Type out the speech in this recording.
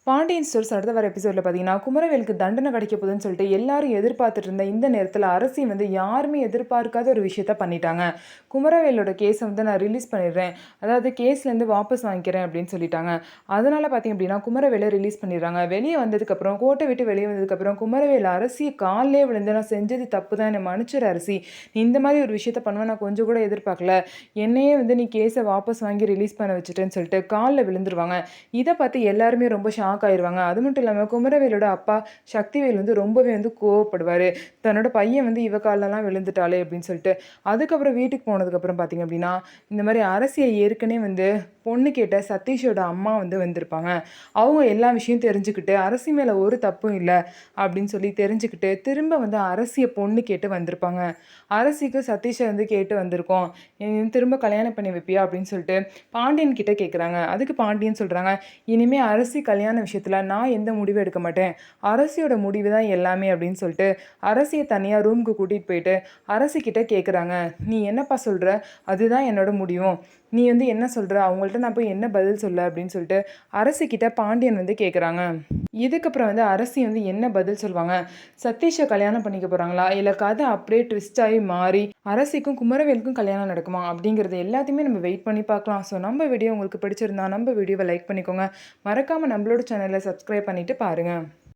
Pandian stores அடுத்த வர எபிசோடில் பார்த்தீங்கன்னா குமரவேலுக்கு தண்டனை கிடைக்க போகுதுன்னு சொல்லிட்டு எல்லாரும் எதிர்பார்த்துட்டு இருந்த இந்த நேரத்தில் அரசி வந்து யாருமே எதிர்பார்க்காத ஒரு விஷயத்த பண்ணிட்டாங்க. குமரவேலோட கேஸை வந்து நான் ரிலீஸ் பண்ணிடுறேன், அதாவது கேஸ்லேருந்து வாபஸ் வாங்கிக்கிறேன் அப்படின்னு சொல்லிட்டாங்க. அதனால பார்த்தீங்க அப்படின்னா குமரவேலை ரிலீஸ் பண்ணிடுறாங்க. வெளியே வந்ததுக்கப்புறம், கோட்டை விட்டு வெளியே வந்ததுக்கப்புறம் குமரவேல் அரசி காலிலே விழுந்து, நான் செஞ்சது தப்பு தான், என்னை மன்னிச்சிரு அரசி, நீ இந்த மாதிரி ஒரு விஷயத்த பண்ணுவேன் நான் கொஞ்சம் கூட எதிர்பார்க்கல, என்னையே வந்து நீ கேஸை வாபஸ் வாங்கி ரிலீஸ் பண்ண வச்சுட்டேன்னு சொல்லிட்டு காலில் விழுந்துருவாங்க. இதை பார்த்து எல்லாருமே ரொம்ப ஷாக் ஆயிருவாங்க. அது மட்டும் இல்லாமல் குமரவேலோட அப்பா சக்திவேல் வந்து ரொம்பவே வந்து கோவப்படுவார். தன்னோட பையன் வந்து இவ காலெல்லாம் விழுந்துட்டாளே அப்படின்னு சொல்லிட்டு. அதுக்கப்புறம் வீட்டுக்கு போனதுக்கப்புறம் பார்த்தீங்க அப்படின்னா இந்த மாதிரி அரசியை ஏற்கனவே வந்து பொண்ணு கேட்ட சதீஷோட அம்மா வந்து வந்திருப்பாங்க. அவங்க எல்லா விஷயம் தெரிஞ்சுக்கிட்டு அரசி மேலே ஒரு தப்பும் இல்லை அப்படின்னு சொல்லி தெரிஞ்சுக்கிட்டு திரும்ப வந்து அரசியை பொண்ணு கேட்டு வந்திருப்பாங்க. அரசிக்கு சதீஷை வந்து கேட்டு வந்திருக்கோம், திரும்ப கல்யாணம் பண்ணி வைப்பியா அப்படின்னு சொல்லிட்டு பாண்டியன் கிட்ட கேட்குறாங்க. அதுக்கு பாண்டியன் சொல்கிறாங்க, இனிமேல் அரசி கல்யாண விஷயத்தில் நான் எந்த முடிவும் எடுக்க மாட்டேன், அரசியோட முடிவு தான் எல்லாமே அப்படின்னு சொல்லிட்டு அரசியை தனியாக ரூமுக்கு கூட்டிகிட்டு போயிட்டு அரசிக்கிட்ட கேட்குறாங்க. நீ என்னப்பா சொல்கிற, அதுதான் என்னோட முடிவும், நீ வந்து என்ன சொல்கிற, அவங்கள்ட்ட நான் போய் என்ன பதில் சொல்ல அப்படின்னு சொல்லிட்டு அரசிக்கிட்ட பாண்டியன் வந்து கேட்குறாங்க. இதுக்கப்புறம் வந்து அரசி வந்து என்ன பதில் சொல்லுவாங்க, சதீஷை கல்யாணம் பண்ணிக்க போகிறாங்களா, இல்லை கதை அப்படியே ட்விஸ்ட் ஆகி மாறி அரசிக்கும் குமரவேலுக்கும் கல்யாணம் நடக்குமா அப்படிங்கிறது எல்லாத்தையுமே நம்ம வெயிட் பண்ணி பார்க்கலாம். ஸோ நம்ம வீடியோ உங்களுக்கு பிடிச்சிருந்தா நம்ம வீடியோவை லைக் பண்ணிக்கோங்க, மறக்காமல் நம்மளோட சேனலை சப்ஸ்கிரைப் பண்ணிவிட்டு பாருங்கள்.